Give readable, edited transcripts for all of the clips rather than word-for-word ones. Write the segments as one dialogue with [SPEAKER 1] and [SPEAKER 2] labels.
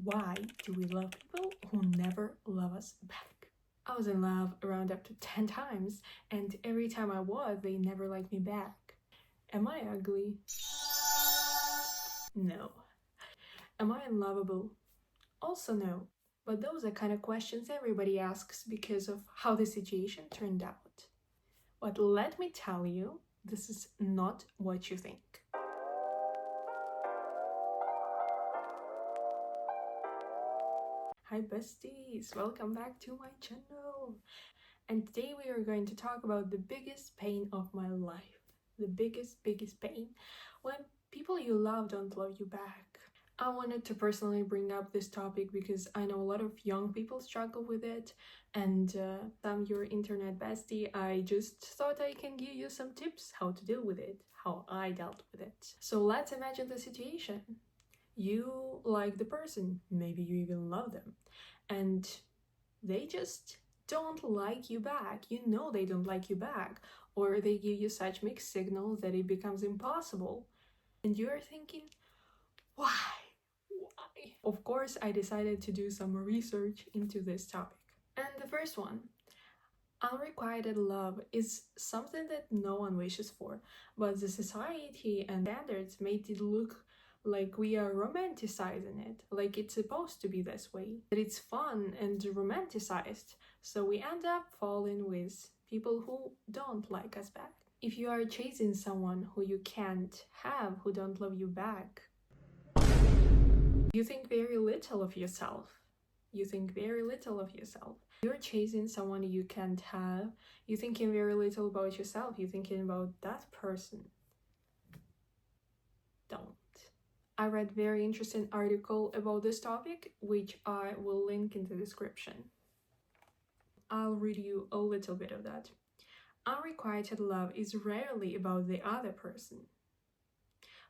[SPEAKER 1] Why do we love people who never love us back? I was in love around up to 10 times, and every time I was, they never liked me back. Am I ugly? No. Am I unlovable? Also no. But those are kind of questions everybody asks because of how the situation turned out. But let me tell you, this is not what you think. Hi besties, welcome back to my channel. And today we are going to talk about the biggest pain of my life. The biggest pain. When people you love don't love you back. I wanted to personally bring up this topic because I know a lot of young people struggle with it, and I'm your internet bestie. I just thought I can give you some tips how to deal with it, how I dealt with it. So let's imagine the situation. You like the person, maybe you even love them, and they just don't like you back. You know they don't like you back, or they give you such mixed signals that it becomes impossible. And you're thinking, why? Of course, I decided to do some research into this topic. And the first one, unrequited love is something that no one wishes for, but the society and standards made it look like we are romanticizing it, like it's supposed to be this way, that it's fun and romanticized, so we end up falling with people who don't like us back. If you are chasing someone who you can't have, who don't love you back, you think very little of yourself. You think very little of yourself. You're chasing someone you can't have. You're thinking very little about yourself. You're thinking about that person. Don't. I read a very interesting article about this topic, which I will link in the description. I'll read you a little bit of that. Unrequited love is rarely about the other person.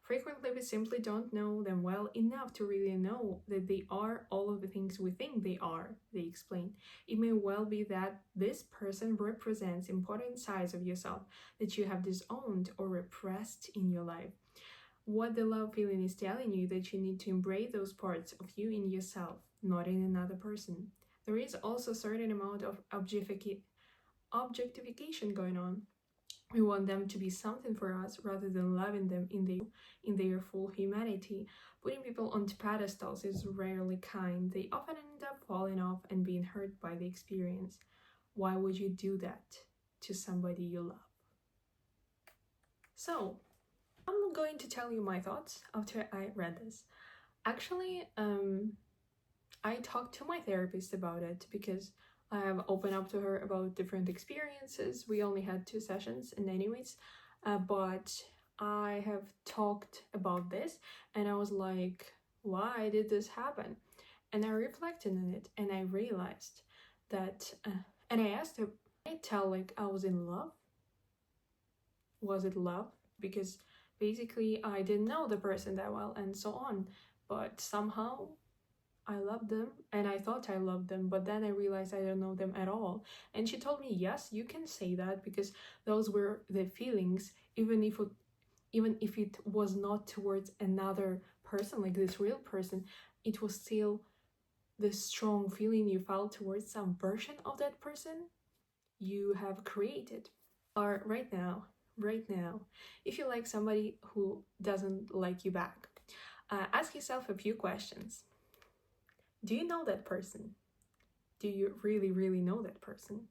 [SPEAKER 1] Frequently, we simply don't know them well enough to really know that they are all of the things we think they are, they explain. It may well be that this person represents important sides of yourself that you have disowned or repressed in your life. What the love feeling is telling you that you need to embrace those parts of you in yourself, not in another person. There is also a certain amount of objectification going on. We want them to be something for us rather than loving them in their full humanity. Putting people onto pedestals is rarely kind. They often end up falling off and being hurt by the experience. Why would you do that to somebody you love? So, I'm going to tell you my thoughts after I read this. Actually, I talked to my therapist about it because I have opened up to her about different experiences. We only had 2 sessions, and anyways, but I have talked about this, and I was like, why did this happen? And I reflected on it, and I realized that, and I asked her, can I tell like I was in love? Was it love? Because basically I didn't know the person that well and so on, but somehow I loved them and I thought I loved them, but then I realized I don't know them at all. And she told me, yes, you can say that because those were the feelings, even if it was not towards another person, like this real person, it was still the strong feeling you felt towards some version of that person you have created. Or right now, if you like somebody who doesn't like you back, ask yourself a few questions. Do you know that person? Do you really know that person?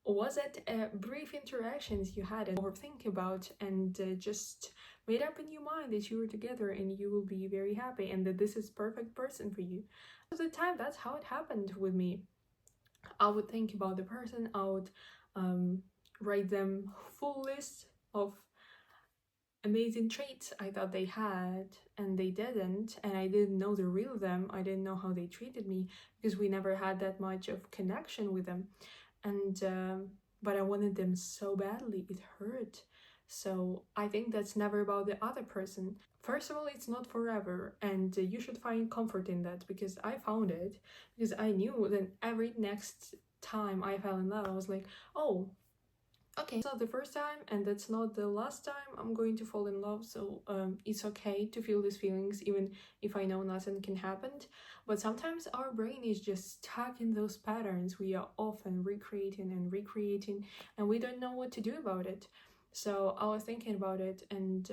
[SPEAKER 1] Was it brief interactions you had and think about and just made up in your mind that you were together and you will be very happy and that this is perfect person for you? Most of the time, that's how it happened with me. I would think about the person, I would write them full list of amazing traits I thought they had, and they didn't, and I didn't know the real them. I didn't know how they treated me because we never had that much of connection with them, and but I wanted them so badly, it hurt. So I think that's never about the other person. First of all, it's not forever, and you should find comfort in that, because I found it, because I knew that every next time I fell in love, I was like, oh, Okay, it's not the first time and that's not the last time I'm going to fall in love, so it's okay to feel these feelings even if I know nothing can happen. But sometimes our brain is just stuck in those patterns we are often recreating and we don't know what to do about it. So I was thinking about it and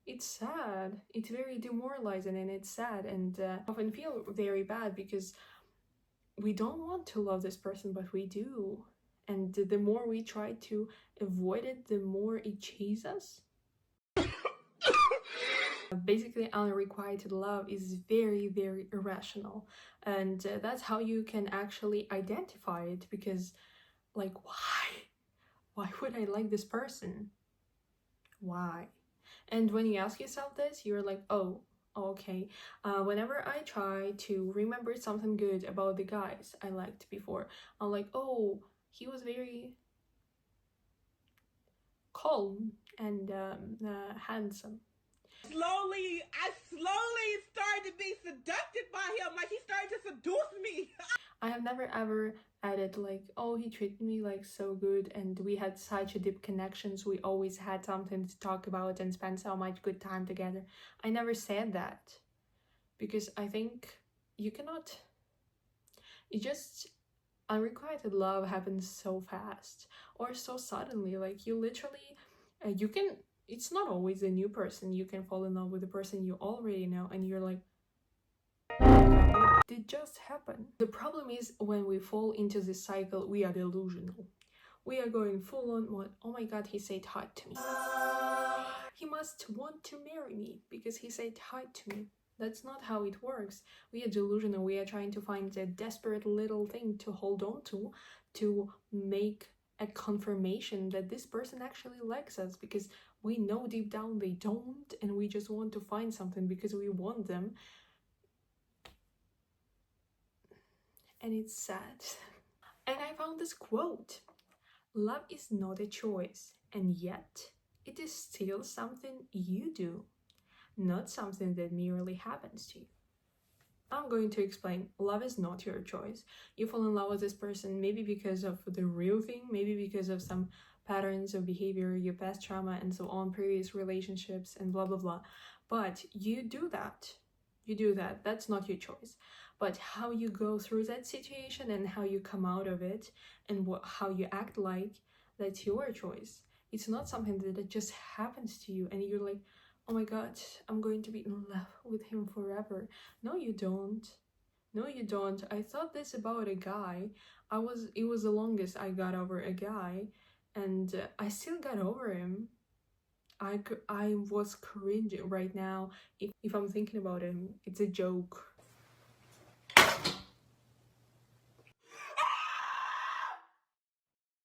[SPEAKER 1] it's sad. It's very demoralizing and it's sad and I often feel very bad because we don't want to love this person, but we do. And the more we try to avoid it, the more it chases us. Basically, unrequited love is very, very irrational. And that's how you can actually identify it because, like, why? Why would I like this person? Why? And when you ask yourself this, you're like, oh, okay. Whenever I try to remember something good about the guys I liked before, I'm like, oh, he was very calm and handsome.
[SPEAKER 2] I slowly started to be seduced by him, like he started to seduce me.
[SPEAKER 1] I have never ever added like, oh, he treated me like so good and we had such a deep connections, we always had something to talk about and spend so much good time together. I never said that because I think you cannot, it just, unrequited love happens so fast or so suddenly, like you literally you can, it's not always a new person, you can fall in love with a person you already know and you're like, what did just happen? The problem is when we fall into this cycle, we are delusional. We are going full on what, oh my god, he said hi to me, he must want to marry me because he said hi to me. That's not how it works. We are delusional. We are trying to find a desperate little thing to hold on to make a confirmation that this person actually likes us because we know deep down they don't and we just want to find something because we want them. And it's sad. And I found this quote: love is not a choice, and yet it is still something you do, not something that merely happens to you. I'm going to explain. Love is not your choice. You fall in love with this person maybe because of the real thing, maybe because of some patterns of behavior, your past trauma, and so on, previous relationships, and blah blah blah. But you do that. You do that. That's not your choice. But how you go through that situation and how you come out of it and how you act like, that's your choice. It's not something that just happens to you and you're like, oh my god, I'm going to be in love with him forever. No, you don't. No, you don't. I thought this about a guy. It was the longest I got over a guy, and I still got over him. I was cringing right now. If I'm thinking about him, it's a joke.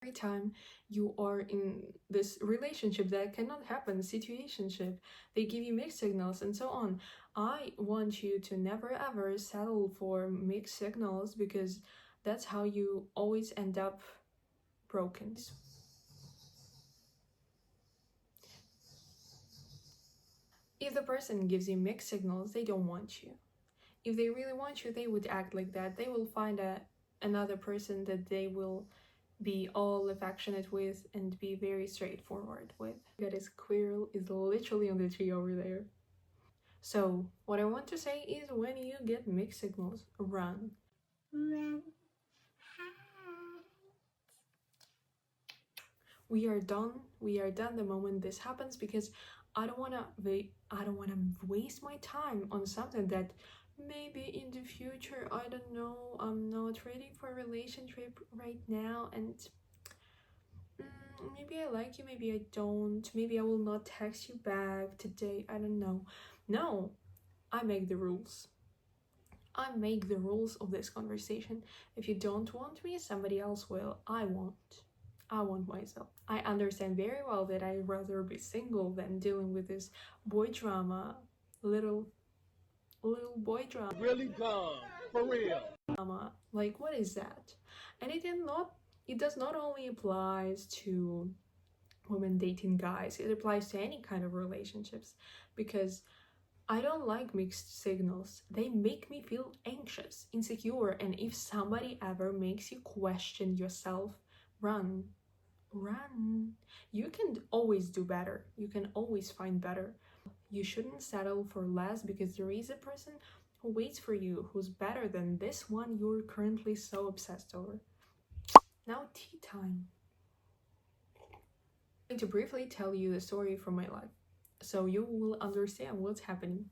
[SPEAKER 1] Every time you are in this relationship that cannot happen, situationship, they give you mixed signals and so on. I want you to never ever settle for mixed signals because that's how you always end up broken. If the person gives you mixed signals, they don't want you. If they really want you, they would act like that. They will find another person that they will be all affectionate with and be very straightforward with. That is, squirrel is literally on the tree over there. So what I want to say is, when you get mixed signals, run. Run. We are done. We are done the moment this happens because I don't wanna waste my time on something that maybe in the future, I don't know, I'm not ready for a relationship right now, and maybe I like you, maybe I don't, maybe I will not text you back today, I don't know. No, I make the rules. I make the rules of this conversation. If you don't want me, somebody else will. I want myself. I understand very well that I'd rather be single than dealing with this boy drama, little boy drama.
[SPEAKER 2] Really dumb, for real.
[SPEAKER 1] Like, what is that? And it does not only applies to women dating guys, it applies to any kind of relationships, because I don't like mixed signals. They make me feel anxious, insecure, and if somebody ever makes you question yourself, run. Run. You can always do better. You can always find better. You shouldn't settle for less because there is a person who waits for you who's better than this one you're currently so obsessed over. Now, tea time. I'm going to briefly tell you the story from my life so you will understand what's happening.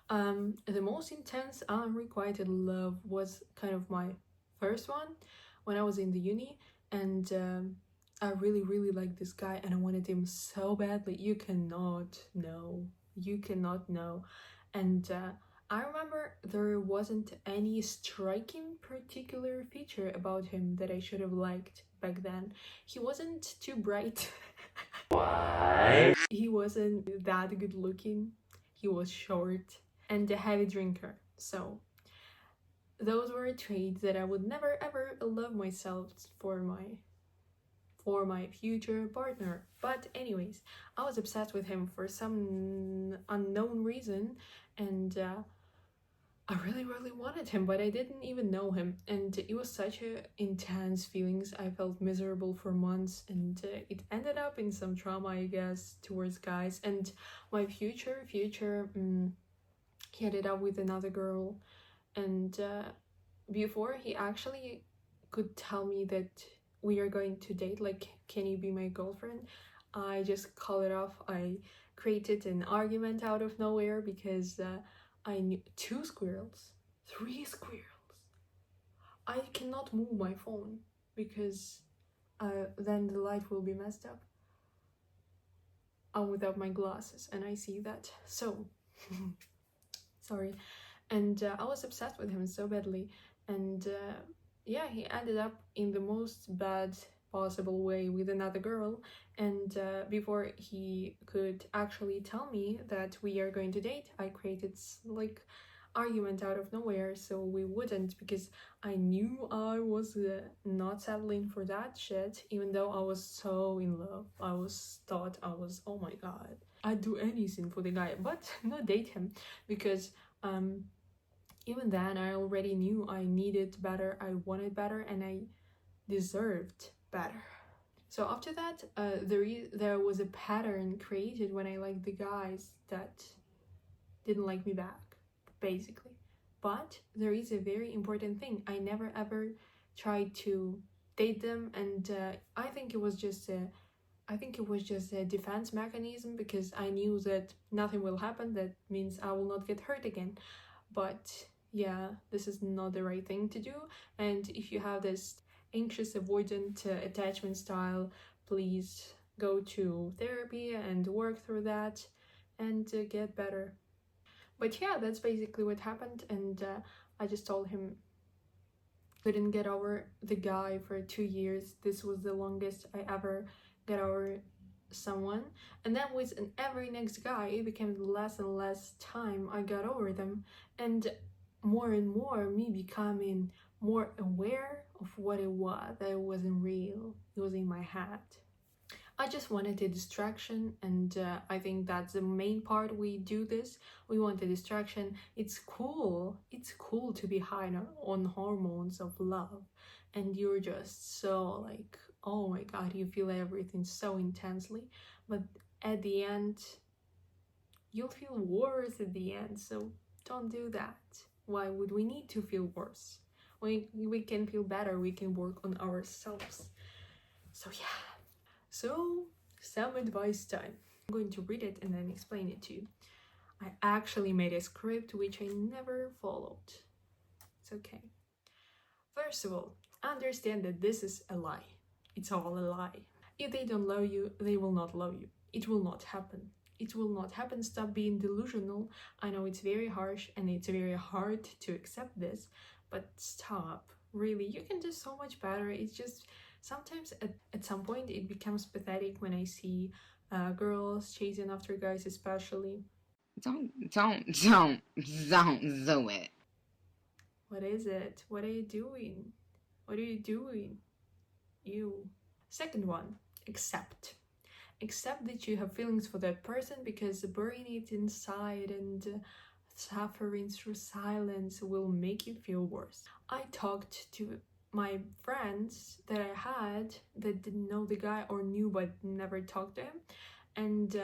[SPEAKER 1] The most intense unrequited love was kind of my first one when I was in the uni, and I really liked this guy and I wanted him so badly. You cannot know. And I remember there wasn't any striking particular feature about him that I should have liked back then. He wasn't too bright. What? He wasn't that good looking. He was short and a heavy drinker. So those were traits that I would never ever love myself for my future partner. But anyways, I was obsessed with him for some unknown reason, and I really wanted him, but I didn't even know him, and it was such a intense feelings. I felt miserable for months, and it ended up in some trauma, I guess, towards guys. And my future he ended up with another girl, and before he actually could tell me that we are going to date, like, can you be my girlfriend, I just call it off. I created an argument out of nowhere because I knew 2 squirrels, 3 squirrels. I cannot move my phone because then the light will be messed up. I'm without my glasses and I see that, so sorry. And I was obsessed with him so badly, and yeah, he ended up in the most bad possible way with another girl. And before he could actually tell me that we are going to date, I created like argument out of nowhere so we wouldn't, because I knew I was not settling for that shit, even though I was so in love. I thought I was, oh my god, I'd do anything for the guy, but not date him, because even then I already knew I needed better, I wanted better, and I deserved better. So after that, there was a pattern created when I liked the guys that didn't like me back, basically. But there is a very important thing. I never ever tried to date them, and I think it was just a defense mechanism, because I knew that nothing will happen. That means I will not get hurt again. But yeah, this is not the right thing to do. And if you have this anxious avoidant attachment style, please go to therapy and work through that and get better. But yeah, that's basically what happened, and I just told him couldn't get over the guy for 2 years. This was the longest I ever got over someone, and then with every next guy it became less and less time I got over them, and more me becoming more aware of what it was, that it wasn't real, it was in my head. I just wanted a distraction, and I think that's the main part. We do this, we want a distraction. It's cool to be high on hormones of love, and you're just so like, oh my god, you feel everything so intensely, but at the end you'll feel worse at the end, so don't do that. Why would we need to feel worse? We can feel better, we can work on ourselves. So yeah. So, some advice time. I'm going to read it and then explain it to you. I actually made a script which I never followed. It's okay. First of all, understand that this is a lie. It's all a lie. If they don't love you, they will not love you. It will not happen. It will not happen. Stop being delusional. I know it's very harsh and it's very hard to accept this, but stop. Really, you can do so much better. It's just sometimes at some point it becomes pathetic when I see girls chasing after guys, especially.
[SPEAKER 2] Don't do it.
[SPEAKER 1] What is it? What are you doing? What are you doing? You. Second one, accept. Accept that you have feelings for that person, because burying it inside and suffering through silence will make you feel worse. I talked to my friends that I had that didn't know the guy or knew but never talked to him, and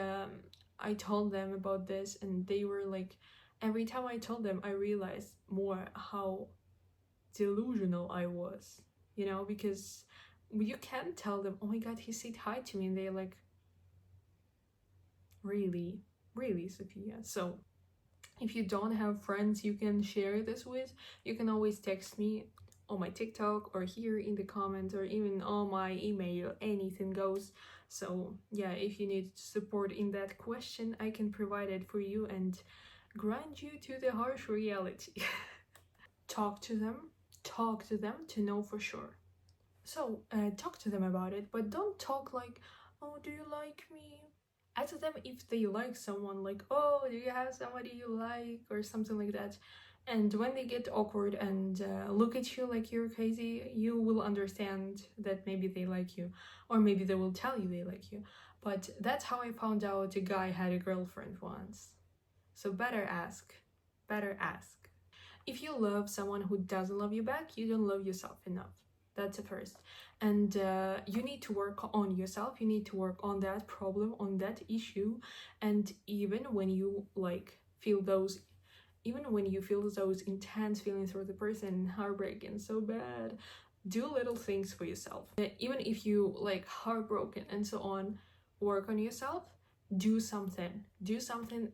[SPEAKER 1] I told them about this, and they were like, every time I told them, I realized more how delusional I was, you know, because you can't tell them, oh my god, he said hi to me, and they're like, really, really, Sophia? So if you don't have friends you can share this with, you can always text me on my TikTok or here in the comments or even on my email, anything goes. So yeah, if you need support in that question, I can provide it for you and grind you to the harsh reality. Talk to them to know for sure. So talk to them about it, but don't talk like, oh, do you like me? Ask them if they like someone, like, oh, do you have somebody you like, or something like that. And when they get awkward and look at you like you're crazy, you will understand that maybe they like you, or maybe they will tell you they like you. But that's how I found out a guy had a girlfriend once. So better ask. Better ask. If you love someone who doesn't love you back, you don't love yourself enough. That's the first. And you need to work on yourself. You need to work on that problem, on that issue. And even when you like feel those, even when you feel those intense feelings for the person, heartbreaking so bad, do little things for yourself. Even if you like heartbroken and so on, work on yourself. Do something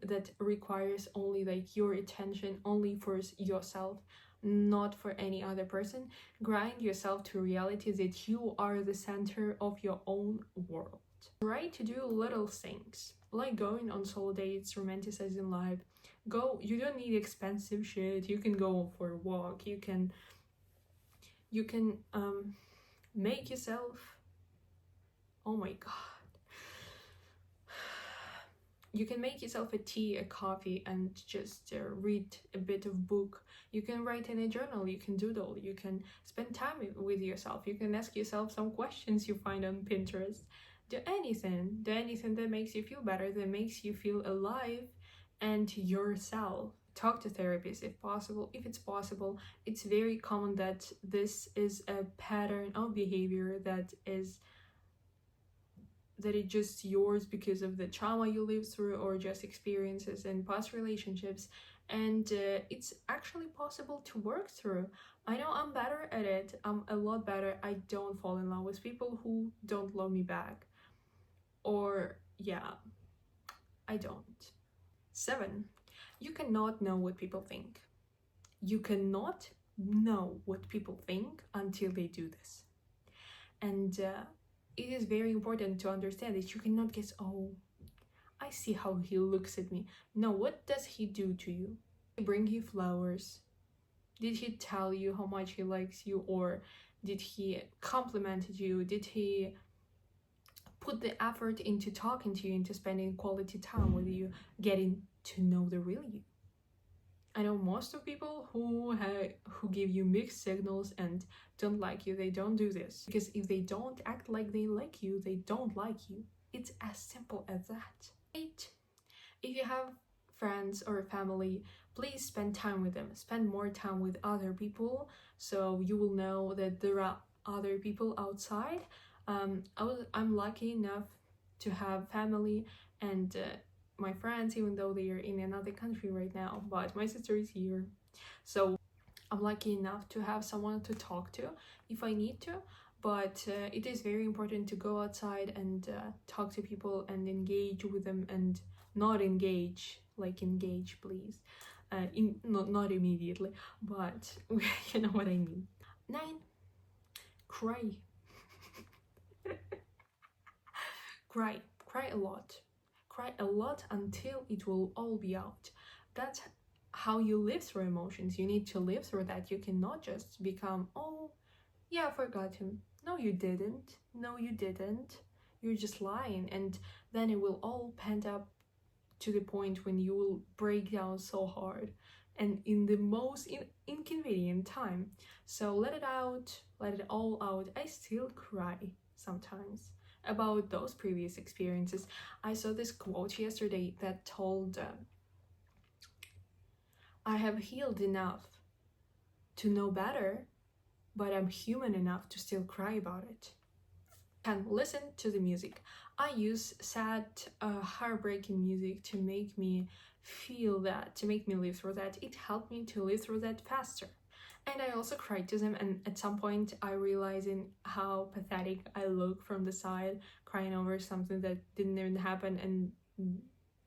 [SPEAKER 1] that requires only like your attention, only for yourself, not for any other person. Grind yourself to reality that you are the center of your own world. Try to do little things like going on solo dates, romanticizing life. You don't need expensive shit. You can go for a walk, you can make yourself, oh my god, you can make yourself a tea, a coffee, and just read a bit of book. You can write in a journal, you can doodle, you can spend time with yourself, you can ask yourself some questions you find on Pinterest. Do anything that makes you feel better, that makes you feel alive and yourself. Talk to therapists if possible. If it's possible, it's very common that this is a pattern of behavior that is just yours because of the trauma you lived through or just experiences and past relationships, and it's actually possible to work through. I know I'm better at it, I'm a lot better. I don't fall in love with people who don't love me back, or yeah, I don't. 7. You cannot know what people think. You cannot know what people think until they do this. And it is very important to understand that you cannot guess, oh, I see how he looks at me. No, what does he do to you? Did he bring you flowers? Did he tell you how much he likes you? Or did he complimented you? Did he put the effort into talking to you, into spending quality time with you, getting to know the real you? I know most of people who give you mixed signals and don't like you, they don't do this. Because if they don't act like they like you, they don't like you. It's as simple as that. 8. If you have friends or family, please spend time with them. Spend more time with other people so you will know that there are other people outside. I'm lucky enough to have family and my friends, even though they are in another country right now, but my sister is here, so I'm lucky enough to have someone to talk to if I need to. But it is very important to go outside and talk to people and engage with them, and not engage like engage, please, not immediately, but you know what I mean. 9. Cry. Cry a lot until it will all be out. That's how you live through emotions. You need to live through that. You cannot just become, oh yeah, I forgot him. No, you didn't. You're just lying, and then it will all pent up to the point when you will break down so hard and in the most inconvenient time. So let it out, let it all out. I still cry sometimes about those previous experiences. I saw this quote yesterday that told, I have healed enough to know better but I'm human enough to still cry about it. Can listen to the music. I use sad, heartbreaking music to make me feel that, to make me live through that. It helped me to live through that faster. And I also cried to them, and at some point I realizing how pathetic I look from the side, crying over something that didn't even happen, and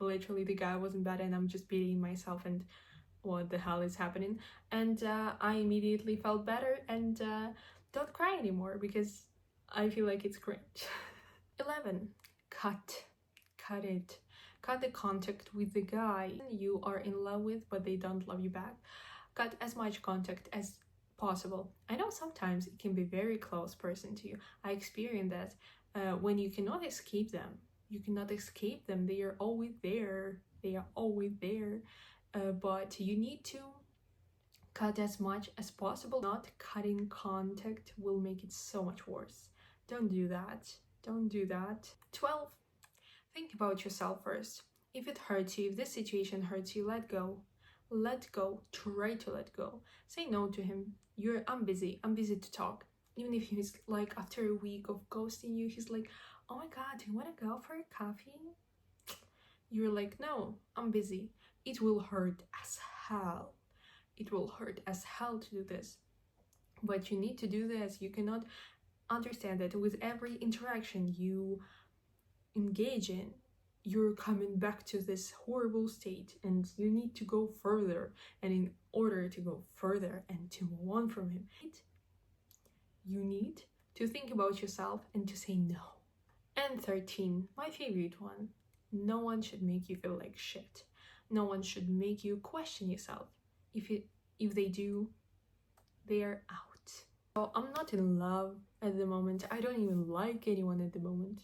[SPEAKER 1] literally the guy wasn't bad and I'm just beating myself and what the hell is happening. And I immediately felt better and don't cry anymore because I feel like it's cringe. 11. Cut it. Cut the contact with the guy you are in love with but they don't love you back. Cut as much contact as possible. I know sometimes it can be a very close person to you. I experienced that when you cannot escape them. You cannot escape them. They are always there. They are always there. But you need to cut as much as possible. Not cutting contact will make it so much worse. Don't do that. Don't do that. 12. Think about yourself first. If it hurts you, if this situation hurts you, let go. Let go. Try to let go. Say no to him. I'm busy to talk. Even if he's like, after a week of ghosting you, he's like, oh my god, do you want to go for a coffee? You're like, no, I'm busy. It will hurt as hell. It will hurt as hell to do this. But you need to do this. You cannot understand that with every interaction you engage in, you're coming back to this horrible state and you need to go further. And in order to go further and to move on from him, you need to think about yourself and to say no. And 13, my favorite one. No one should make you feel like shit. No one should make you question yourself. If they do, they're out. So I'm not in love at the moment. I don't even like anyone at the moment.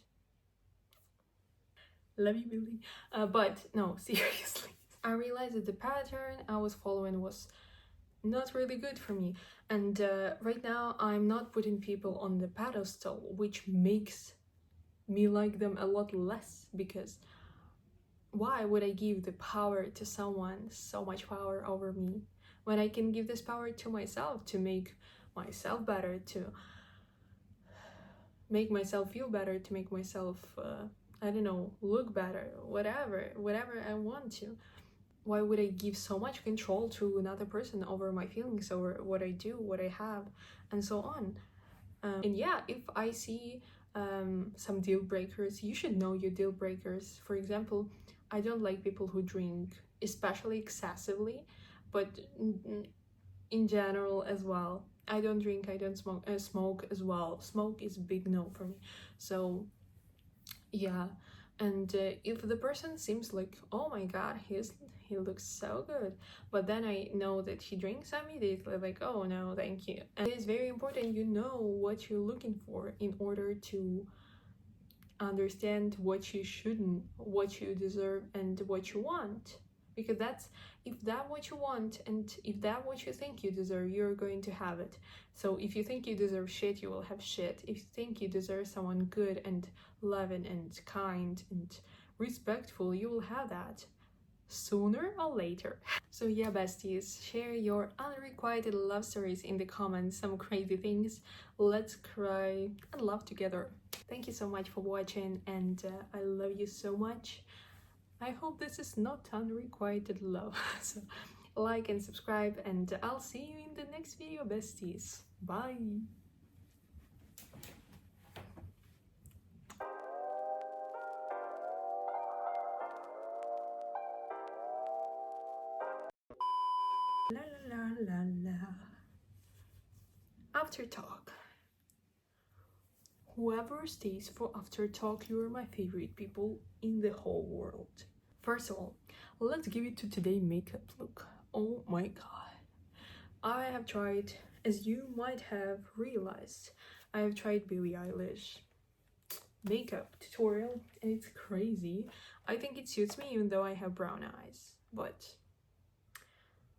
[SPEAKER 1] Love you, Billy. But no, seriously. I realized that the pattern I was following was not really good for me. And right now I'm not putting people on the pedestal, which makes me like them a lot less, because why would I give the power to someone, so much power over me, when I can give this power to myself, to make myself better, to make myself feel better, to make myself, I don't know, look better, whatever I want to. Why would I give so much control to another person over my feelings, over what I do, what I have, and so on? And yeah, if I see some deal breakers, you should know your deal breakers. For example, I don't like people who drink, especially excessively, but in general as well. I don't drink, I don't smoke, smoke as well. Smoke is a big no for me. So yeah, and if the person seems like, oh my god, he looks so good, but then I know that he drinks, I'm immediately like, oh no, thank you. And it is very important you know what you're looking for in order to understand what you shouldn't, what you deserve, and what you want. Because if that's what you want and if that's what you think you deserve, you're going to have it. So if you think you deserve shit, you will have shit. If you think you deserve someone good and loving and kind and respectful, you will have that sooner or later. So yeah, besties, share your unrequited love stories in the comments, some crazy things. Let's cry and laugh together. Thank you so much for watching, and I love you so much. I hope this is not unrequited love. So like and subscribe, and I'll see you in the next video, besties. Bye. La la la la la. After talk. Whoever stays for after talk, you are my favorite people in the whole world. First of all, let's give it to today makeup look. Oh my god. I have tried, as you might have realized, I have tried Billie Eilish makeup tutorial and it's crazy. I think it suits me even though I have brown eyes. But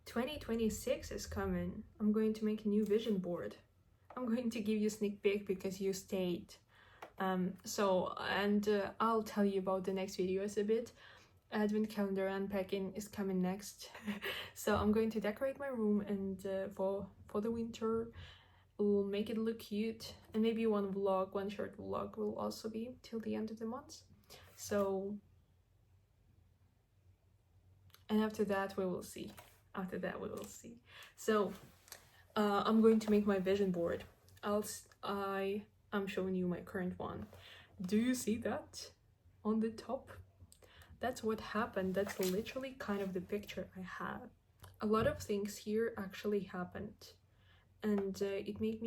[SPEAKER 1] 2026 is coming. I'm going to make a new vision board. I'm going to give you a sneak peek because you stayed. I'll tell you about the next videos a bit. Advent calendar unpacking is coming next. So I'm going to decorate my room and for the winter, we'll make it look cute, and maybe one short vlog will also be till the end of the month. So, and after that we will see. So I'm going to make my vision board. I'm showing you my current one. Do you see that on the top? That's what happened. That's literally kind of the picture I have. A lot of things here actually happened, and it makes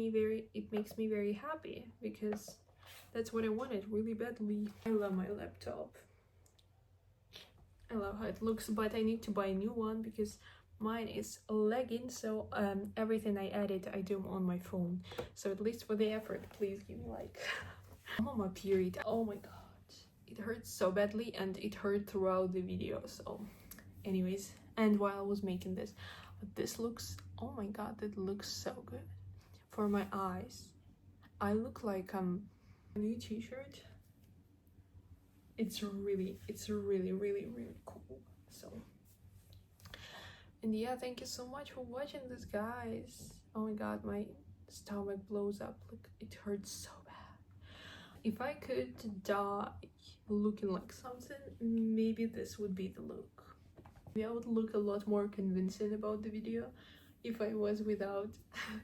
[SPEAKER 1] me very happy, because that's what I wanted really badly. I love my laptop. I love how it looks, but I need to buy a new one because mine is lagging. So everything I edit, I do on my phone. So at least for the effort, please give me like. I'm on my period. Oh my god, it hurts so badly, and it hurt throughout the video. So anyways, and while I was making this looks, oh my god, that looks so good. For my eyes, I look like a new t-shirt. It's really cool. So, and yeah, thank you so much for watching this, guys. Oh my god, my stomach blows up. Look, it hurts so bad. If I could die looking like something, maybe this would be the look. Maybe I would look a lot more convincing about the video if I was without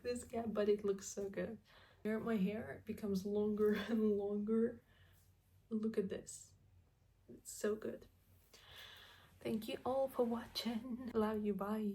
[SPEAKER 1] this cap, but it looks so good. Here my hair becomes longer and longer. Look at this. It's so good. Thank you all for watching. Love you. Bye.